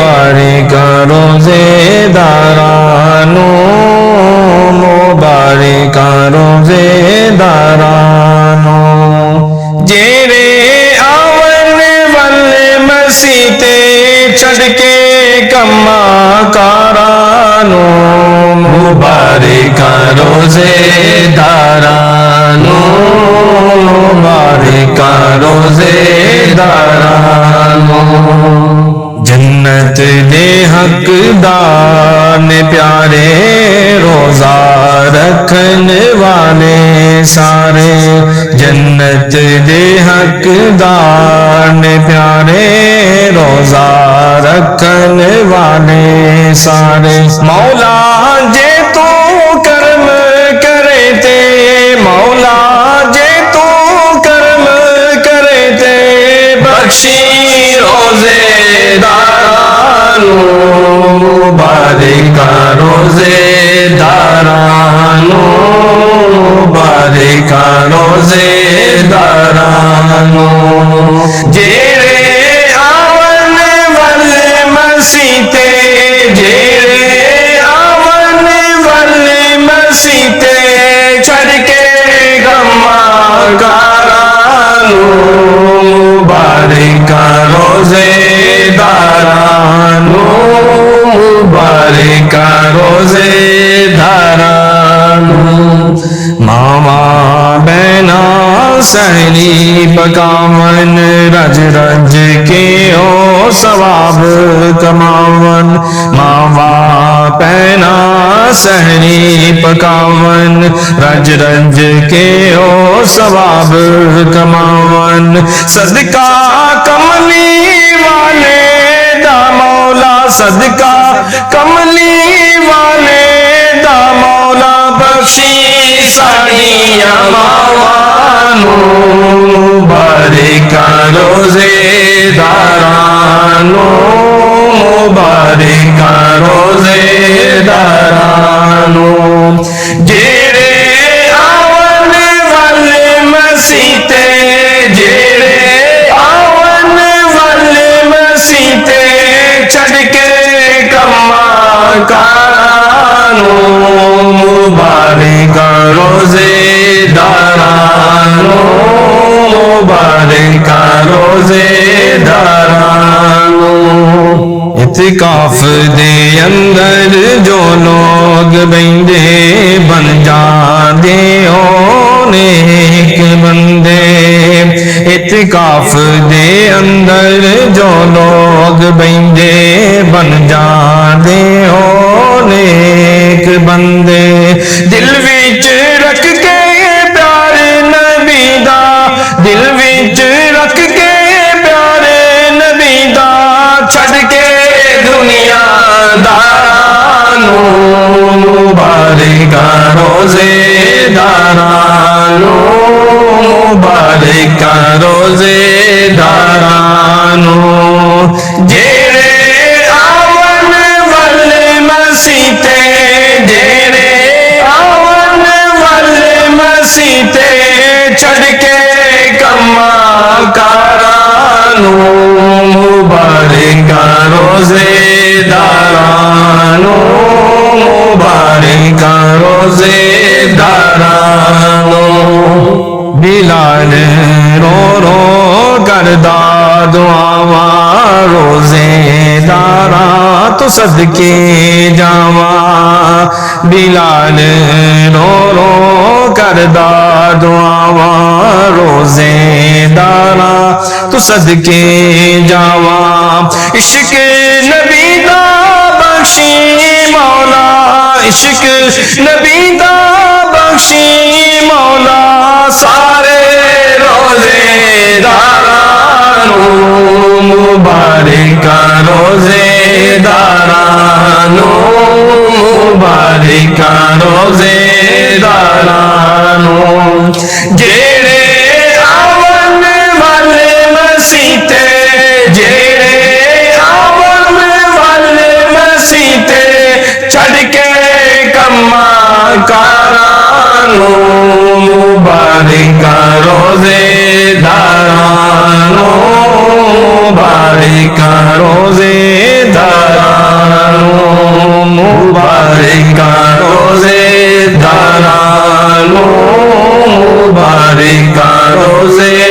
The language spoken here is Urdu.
مبارک روزے دارانو مبارک روزے دارانو جیرے آون والے مسیتے چھڑ کے کما کارانو مبارک روزے دارانو مبارک روزے دارانو جنت دے حقدار نے پیارے روزہ رکھن والے سارے جنت دے حقدار نے پیارے روزہ رکھن والے سارے مولا جے تو کرم کرے تے مولا جے تو کرم کرے تے بخشی روزے دارانو مبارک روزے دارانو مبارک روزے دارانو جیرے آون والے مسیتے جیرے آون والے مسیتے چھڑ کے گما کارانو مبارک روزے دارانو مبارک روزے دارانو ماما بینا سہری پکاون رج رج کے او ثواب کماون ماما پینا سہری پکاون رج رج کے او ثواب کماون صدقہ کملی والے دا مولا صدقہ کملی والے دا مولا بخشی ساڑی اماوانو مبارک روزے دارانو مبارک روزے دارانو جیرے آون والے مسیتے جیرے آون والے مسیتے چھڑ کے کما کارانو مبارک روزے دارانو مبارک روزے دارانو اعتکاف دے اندر جو لوگ بیندے بن جاندے او نیک بندے اعتکاف دے اندر جو لوگ بیندے بن جاندے او نیک بندے دل وچ رکھ کے پیار نبی دا دل وچ رکھ کے پیار نبی دا چھڑ کے دنیا دارانو مبارک روزے دارانو مبارک روزے دارانو جیرے آون والے مسیتے جیرے آون والے مسیتے چھڑ کے کما کارانو مبارک روزے دارانو مبارک روزے دارانو بلال رو رو کردا دعاواں روزے داراں تو صدقے جاواں بلال رو رو کردا دعاواں روزے داراں تو صدقے جاواں عشق نبی دا بخشی مولا عشق نبی دا بخشی مولا سارے روزے دارانو مبارک روزے دارانو مبارک روزے دارانو جیڑے آون والے مسیتے جیڑے آون والے مسیتے چھڑ کے کما کارانو مبارک روزے دارانو مبارک روزے دارانو کا روزے